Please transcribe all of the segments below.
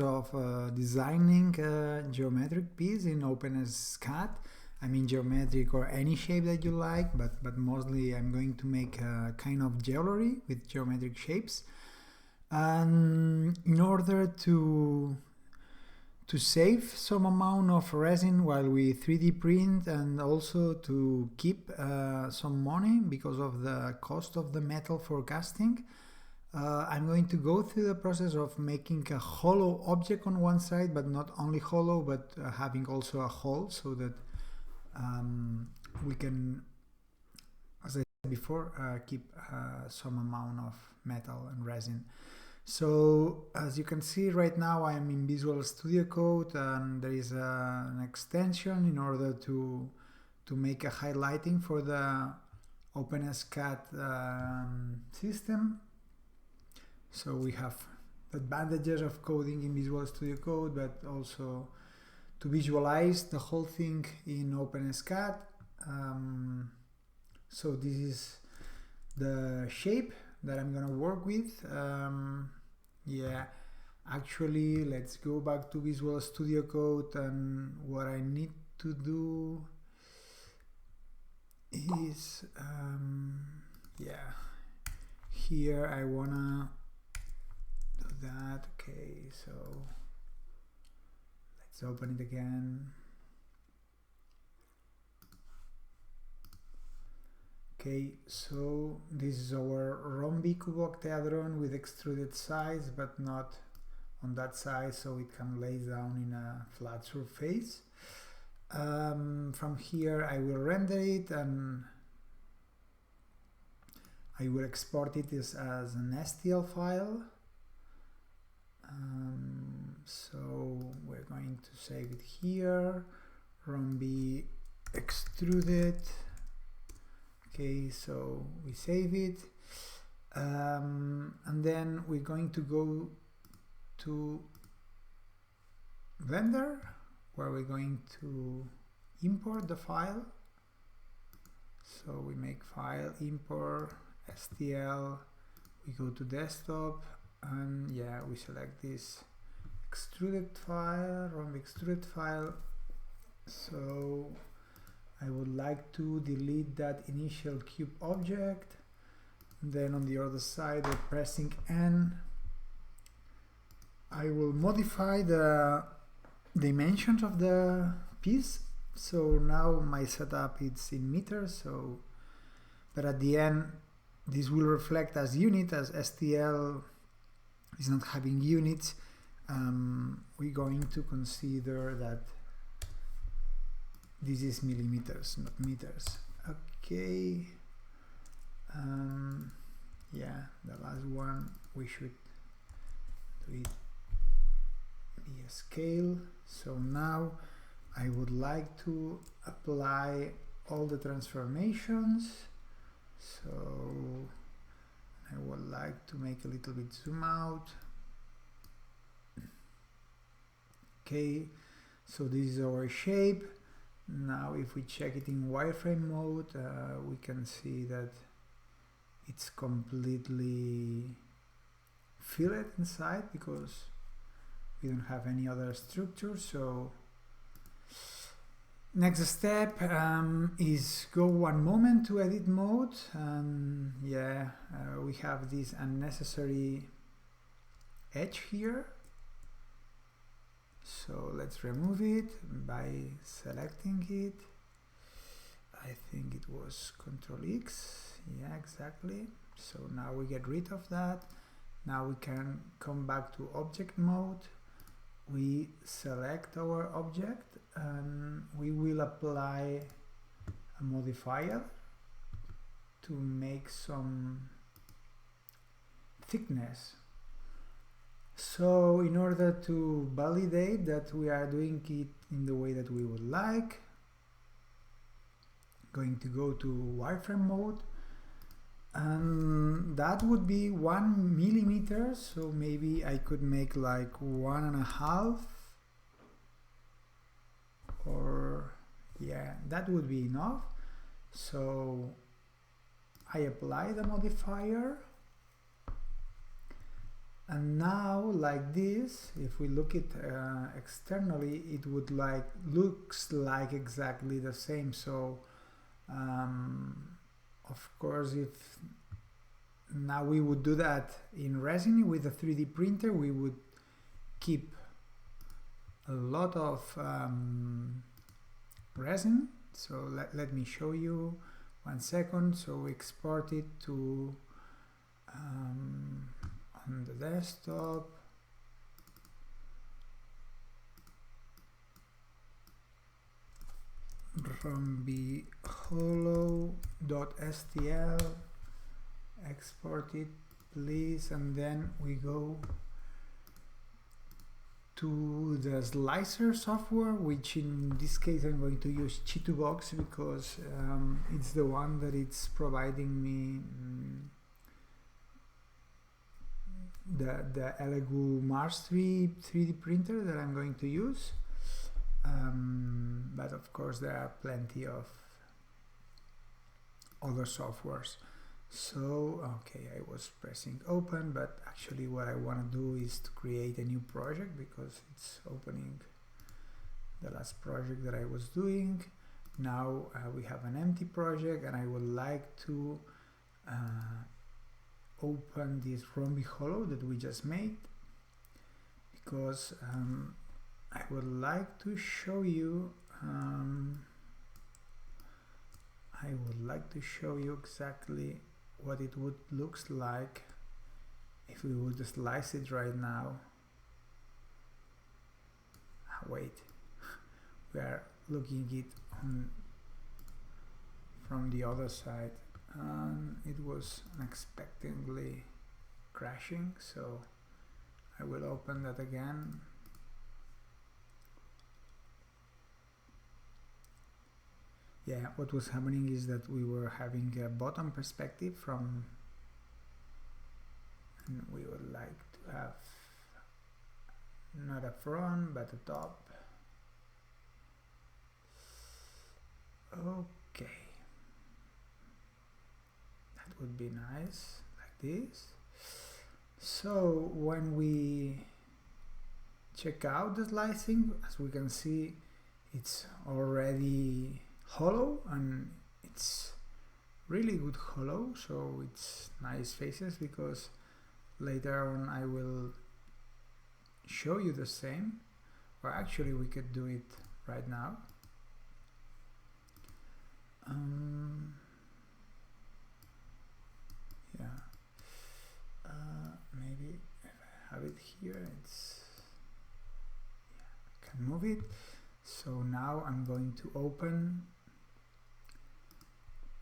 of designing a geometric piece in openscad. I mean geometric or any shape that you like, but mostly I'm going to make a kind of jewelry with geometric shapes. And in order to save some amount of resin while we 3D print, and also to keep some money because of the cost of the metal for casting, I'm going to go through the process of making a hollow object on one side, but not only hollow, but having also a hole, so that we can, as I said before, keep some amount of metal and resin. So as you can see right now, I am in Visual Studio Code, and there is an extension in order to make a highlighting for the openscad system. So we have advantages of coding in Visual Studio Code, but also to visualize the whole thing in openscad. So this is the shape that I'm gonna work with. Yeah, actually, let's go back to Visual Studio Code, and what I need to do is, yeah, here I wanna do that. Okay, so let's open it again. Okay, so this is our rhombic octahedron with extruded sides, but not on that side, so it can lay down in a flat surface. From here I will render it, and I will export it as an STL file. So we're going to save it here, rhombi extruded. Okay, so we save it, and then we're going to go to Blender, where we're going to import the file. So we make file, import, STL, we go to desktop, and yeah, we select this extruded file, rhombic extruded file. So I would like to delete that initial cube object. Then on the other side, by pressing N, I will modify the dimensions of the piece. So now my setup is in meters, so, but at the end this will reflect as unit, as STL is not having units. We're going to consider that this is millimeters, not meters. Okay. Yeah, the last one we should do it via scale. So now I would like to apply all the transformations. So I would like to make a little bit zoom out. Okay, so this is our shape. Now if we check it in wireframe mode, we can see that it's completely filled inside because we don't have any other structure. So next step is go one moment to edit mode, and yeah, we have this unnecessary edge here. So let's remove it by selecting it. I think it was Ctrl X. Yeah, exactly. So now we get rid of that. Now we can come back to object mode. We select our object, and we will apply a modifier to make some thickness. So in order to validate that we are doing it in the way that we would like, going to go to wireframe mode, and that would be 1 millimeter. So maybe I could make like 1.5, or yeah, that would be enough. So I apply the modifier, And now, like this, if we look it externally, it would looks like exactly the same. So of course, if now we would do that in resin with a 3D printer, we would keep a lot of resin. So let me show you 1 second. So export it to on the desktop. rhombiholo.stl, export it please, and then we go to the slicer software, which in this case I'm going to use Chitubox because it's the one that it's providing me the Elegoo Mars 3D printer that I'm going to use. But of course there are plenty of other softwares. So okay, I was pressing open, but actually what I want to do is to create a new project because it's opening the last project that I was doing. Now we have an empty project and I would like to open this rhombiholo that we just made because I would like to show you exactly what it would looks like if we would slice it right now. Wait, we are looking it from the other side and it was unexpectedly crashing, so I will open that again. Yeah, what was happening is that we were having a bottom perspective from, and we would like to have not a front but a top. Okay, that would be nice, like this. So when we check out the slicing, as we can see, it's already hollow and it's really good hollow, so it's nice faces because later on I will show you the same, or actually we could do it right now. Yeah, maybe if I have it here, it's, yeah, I can move it. So now I'm going to open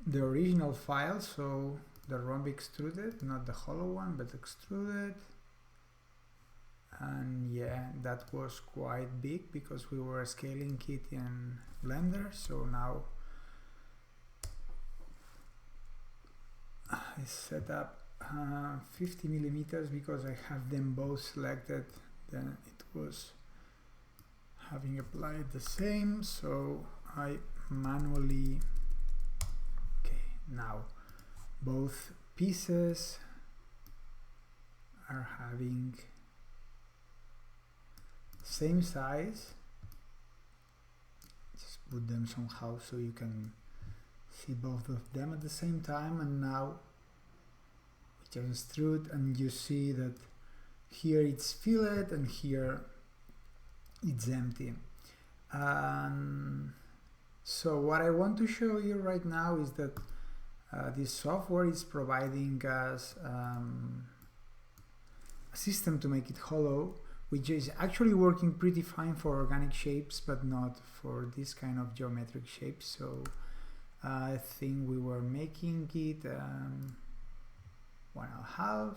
the original file, so the rhomb extruded, not the hollow one, but extruded. And yeah, that was quite big because we were scaling it in Blender. So now I set up 50 millimeters because I have them both selected. Then it was having applied the same, so I manually, okay, now both pieces are having same size. Just put them somehow so you can see both of them at the same time, and now we just extrude and you see that here it's fillet and here it's empty. So what I want to show you right now is that this software is providing us a system to make it hollow, which is actually working pretty fine for organic shapes, but not for this kind of geometric shapes. So I think we were making it 1.5.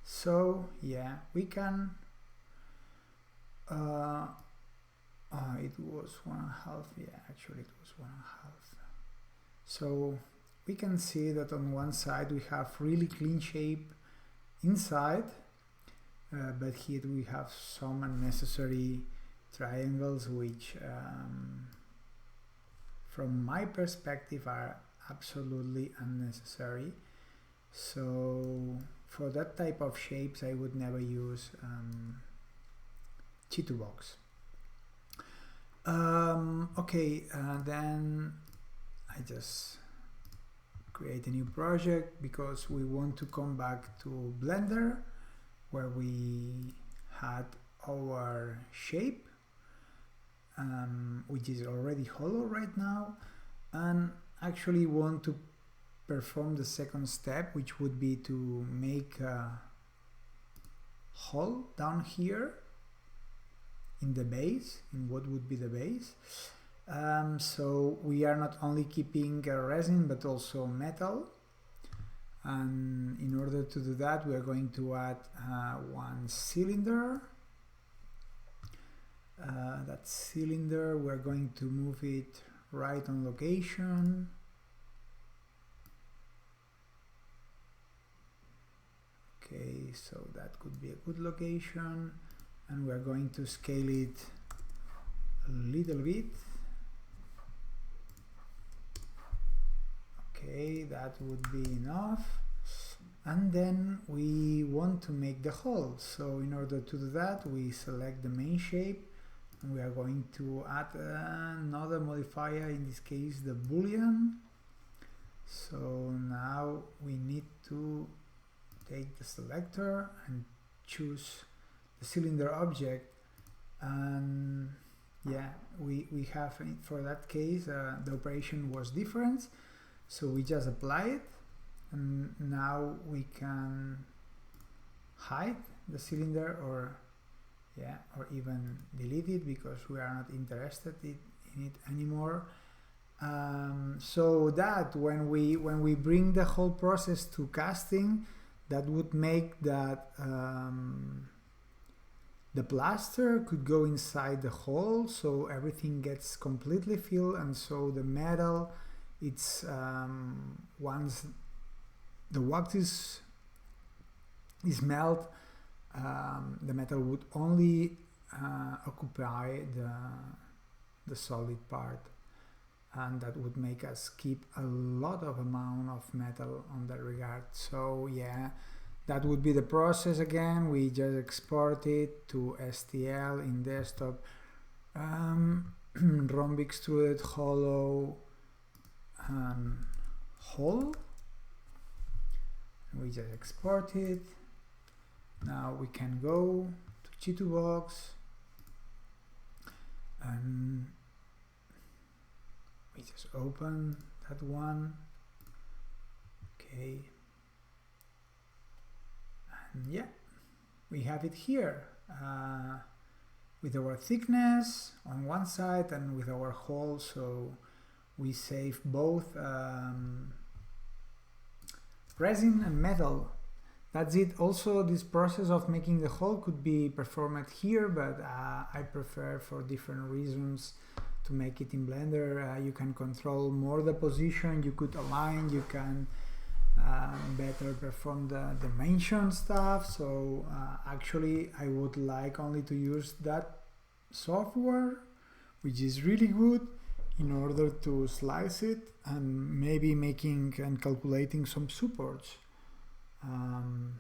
So yeah, we can. It was 1.5. Yeah, actually it was 1.5. So we can see that on one side we have really clean shape inside, but here we have some unnecessary triangles which from my perspective are absolutely unnecessary. So for that type of shapes I would never use Chitubox. Okay, then I just create a new project because we want to come back to Blender where we had our shape, which is already hollow right now, and actually want to perform the second step, which would be to make a hole down here in the base, in what would be the base. So we are not only keeping resin but also metal, and in order to do that we are going to add one cylinder. That cylinder, we're going to move it right on location. Okay, so that could be a good location, and we're going to scale it a little bit. Okay, that would be enough. And then we want to make the hole. So in order to do that, we select the main shape, and we are going to add another modifier, in this case the boolean. So now we need to take the selector and choose the cylinder object, and yeah, we have, for that case, the operation was different, so we just apply it, and now we can hide the cylinder, or even delete it because we are not interested in it anymore. So that when we bring the whole process to casting, that would make that the plaster could go inside the hole, so everything gets completely filled, and so the metal, it's once the wax is melt, the metal would only occupy the solid part, and that would make us keep a lot of amount of metal on that regard. So yeah, that would be the process. Again, we just export it to STL in desktop, rhomb extruded hollow hole, we just export it. Now we can go to Chitubox and we just open that one. Okay, and yeah, we have it here with our thickness on one side and with our hole, so we save both resin and metal. That's it. Also, this process of making the hole could be performed here, but I prefer, for different reasons, to make it in Blender. You can control more the position, you could align, you can better perform the dimension stuff. So actually I would like only to use that software, which is really good, in order to slice it and maybe making and calculating some supports.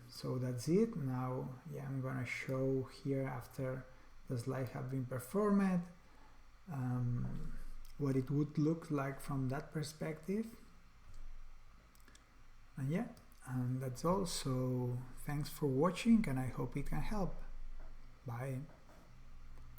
So that's it. Now, yeah, I'm gonna show here, after the slides have been performed, what it would look like from that perspective. And yeah, and that's all. So thanks for watching, and I hope it can help. Bye.